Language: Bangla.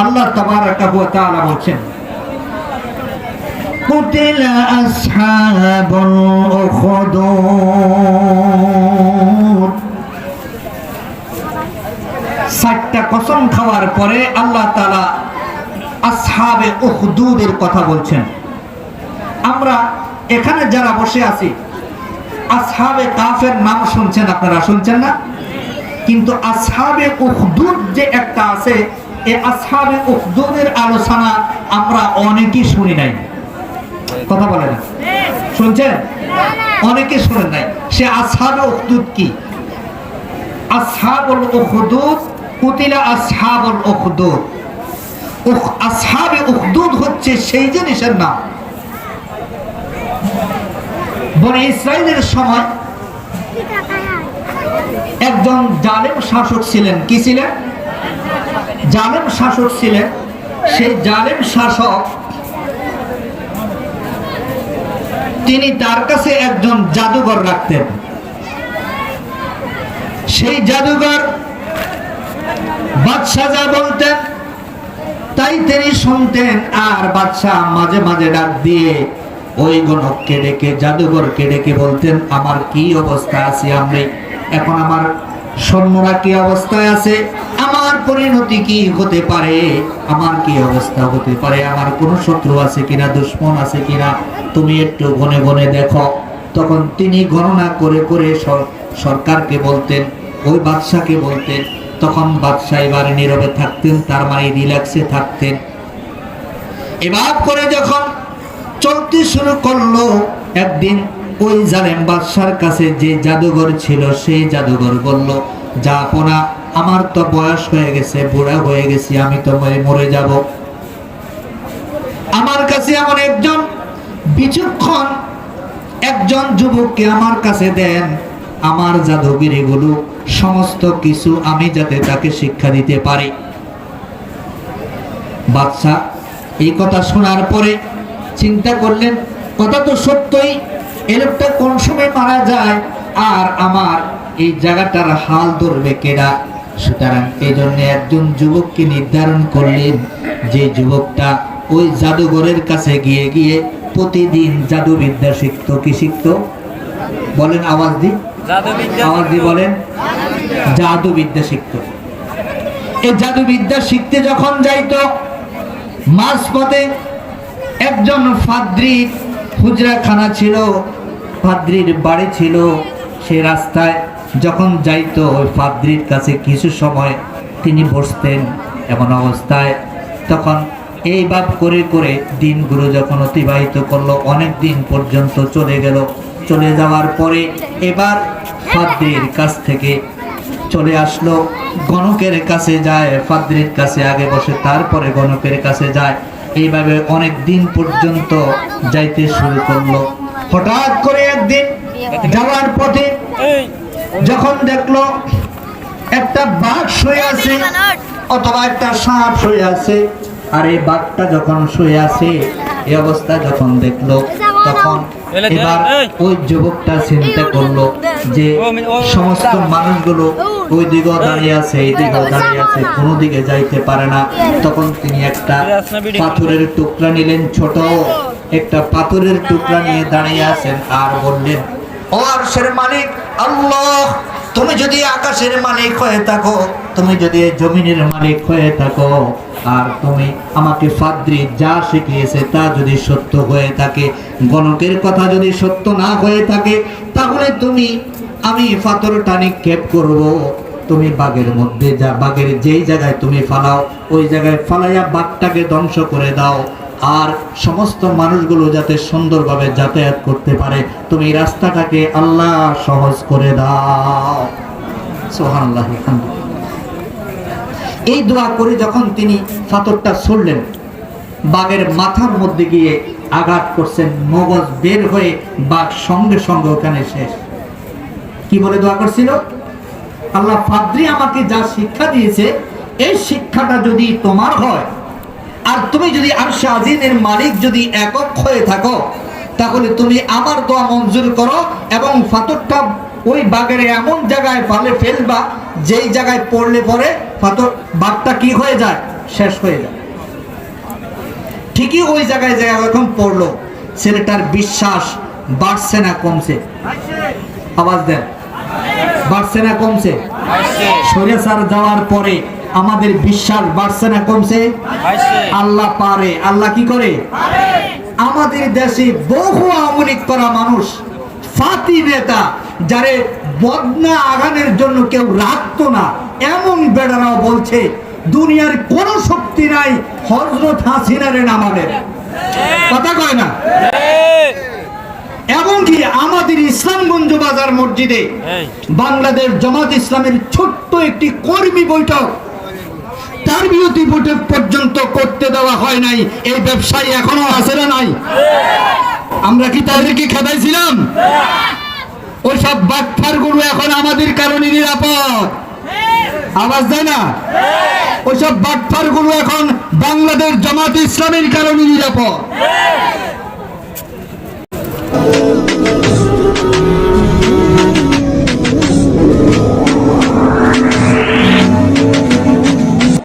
আল্লাহ তাবারাকা ওয়া তাআলা বলেন, কুতিলা আসহাবুল উখদুদ। সাতটা কসম খাওয়ার পরে আল্লাহ তাআলা আসহাবে উখদুদের কথা বলছেন। আমরা এখানে যারা বসে আছি, আসহাবে কাফের নাম শুনছেন, আপনারা শুনছেন না? কিন্তু আসহাবে উখদুদ যে একটা আছে, এই আসহাবে উখদুদের আলোচনা আমরা অনেকেই শুনি নাই। কথা বলে না, শুনছেন? অনেকে শুনেন নাই। সে আসহাবে উখদুদ কি? আসহাবুল উখদুদ, কুতিলা আসহাবুল উখদুদ। আসহাবে উখদুদ হচ্ছে সেই জিনিসের নাম। বনি ইসরাইলের সময় একজন জালেম শাসক ছিলেন। কি ছিলেন? জালেম শাসক ছিলেন। সেই জালেম শাসক, তিনি তার কাছে একজন জাদুঘর রাখতেন। সেই জাদুঘর বাদশা যা বলতেন তাই তিনি শুনতেন। আর বাদশা মাঝে মাঝে ডাক দিয়ে ওই গণককে ডেকে, জাদুঘরকে ডেকে বলতেন, আমার কি অবস্থা আছে, আমি এখন আমার সৈন্যরা কি অবস্থায় আছে, আমার পরিণতি কি হতে পারে, আমার কি অবস্থা হতে পারে, আমার কোনো শত্রু আছে কিনা, দুশ্মন আছে কিনা, তুমি একটু গনে গনে দেখো। তখন তিনি গণনা করে করে সরকারকে বলতেন, ওই বাদশাকে বলতেন। তখন বাদশা এবার নীরবে থাকতেন, তার মানে রিল্যাক্সে থাকতেন। এবার করে যখন চলতে শুরু করলো, একদিন ওই জালেম বাদশার কাছে যে জাদুঘর ছিল, সেই জাদুঘর বলল, জাহাপনা, আমার তো বয়স হয়ে গেছে, বুড়া হয়ে গেছি, আমি তো মরে যাব। আমার কাছে এমন একজন বিচক্ষণ একজন যুবককে আমার কাছে দেন, আমার জাদুগিরিগুলো সমস্ত কিছু আমি যাতে তাকে শিক্ষা দিতে পারি। বাদশা এই কথা শোনার পরে চিন্তা করলেন, কথা তো সত্যই, এই লোকটা কোন সময় মারা যায় আর আমার এই জায়গাটার হাল ধরবে কেডা। সুতরাং এই জন্য একজন যুবককে নির্ধারণ করলেন, যে যুবকটা ওই জাদুঘরের কাছে গিয়ে গিয়ে প্রতিদিন জাদুবিদ্যা শিখত। কি শিখত? বলেন, আওয়াজ দি, আওয়াজ দি বলেন। জাদুবিদ্যা শিখত। এই জাদুবিদ্যা শিখতে যখন যাইতো, মাঝপথে একজন ফাদ্রি হুজরাখানা ছিল, ফাদ্রির বাড়ি ছিল, সে রাস্তায় যখন যাইতো, ওই ফাদ্রির কাছে কিছু সময় তিনি বসতেন। এমন অবস্থায় তখন এইভাবে করে করে দিনগুলো যখন অতিবাহিত করলো, অনেক দিন পর্যন্ত চলে গেল। চলে যাওয়ার পরে এবার ফাদ্রির কাছ থেকে চলে আসলো, গণকের কাছে যায়। ফাদ্রির কাছে আগে বসে, তারপরে গণকের কাছে যায়। এইভাবে অনেক দিন পর্যন্ত যাইতে শুরু করলো। হঠাৎ করে একদিন যাওয়ার পথে যখন দেখলো একটা বাঘ শুয়ে আছে অথবা একটা সাপ শুয়ে আছে, আর এই বাঘটা যখন শুয়ে আছে, এই অবস্থা যখন দেখলো, তখন এবার ওই যুবকটা চিন্তা করলো যে সমস্ত মানুষগুলো ওই দিকেও দাঁড়িয়ে আছে, এই দিকেও দাঁড়িয়ে আছে, কোনো দিকে যাইতে পারে না। তখন তিনি একটা পাথরের টুকরা নিলেন, ছোট একটা পাথরের টুকরা নিয়ে দাঁড়িয়ে আছেন, আর বললেন, ও আরশের মালিক আল্লাহ, তুমি যদি আকাশের মালিক হয়ে থাকো, তুমি যদি জমিনের মালিক হয়ে থাকো, আর তুমি আমাকে ফাদ্রি যা শিখিয়েছে তা যদি সত্য হয়ে থাকে, গণকের কথা যদি সত্য না হয়ে থাকে, তাহলে তুমি, আমি পাথরটা নিক্ষেপ করব, তুমি বাঘের মধ্যে যা, বাঘের যেই জায়গায় তুমি ফালাও, ওই জায়গায় ফালাইয়া বাঘটাকে ধ্বংস করে দাও, আর সমস্ত মানুষগুলো যাতে সুন্দরভাবে যাতায়াত করতে পারে, তুমি রাস্তাটাকে আল্লাহ সহজ করে দাও। সুবহানাল্লাহ। এই দোয়া করে যখন তিনি পাথরটা ছুড়লেন, বাঘের মাথার মধ্যে গিয়ে আঘাত করছেন, মগজ বের হয়ে বাঘ সঙ্গে সঙ্গে ওখানে শেষ। কি বলে দোয়া করছিল? আল্লাহ, ফাদ্রি আমাকে যা শিক্ষা দিয়েছে, এই শিক্ষাটা যদি তোমার হয়, আর তুমি যদি আরশে আজিমের মালিক যদি একক হয়ে থাকো, তাহলে তুমি আমার দোয়া মঞ্জুর করো এবং পাথরটা ওই বাঘের এমন জায়গায় ফেলবা যেই জায়গায় পড়লে পরে পাথর বাঘটা কি হয়ে যায়, শেষ হয়ে যাবে। ঠিকই ওই জায়গায় এখন পড়লো, ছেলেটার বিশ্বাস বাড়ছে না কমছে? আওয়াজ দেন, বাড়ছে না কমছে? স্বৈরাচার যাওয়ার পরে আমাদের বিশ্বাস বাড়ছে না কমছে? আল্লাহ পারে। আল্লাহ কি করে? আমাদের দেশে বহু আওয়ামী লীগ করা মানুষ, ফাতি নেতা, যারে বদনা আগানের জন্য কেউ রাখতো না, এমন বেড়ারাও বলছে দুনিয়ার কোন শক্তি নাই হযরত হাসিনারে নামানের। কথা কয় না? এমনকি আমাদের ইসলামগঞ্জ বাজার মসজিদে বাংলাদেশ জামাত ইসলামের ছোট্ট একটি কর্মী বৈঠক, তার বিরতি বৈঠক পর্যন্ত করতে দেওয়া হয় নাই। এই ব্যবসায়ী এখনো আছে না নাই? আমরা কি তাদেরকে খেদাইছিলাম? ওইসব বাটফার গুলো এখন আমাদের কারণে নিরাপদ। আওয়াজ দেয় না? ওইসব বাটফার গুলো এখন বাংলাদেশ জামাত ইসলামের কারণে নিরাপদ।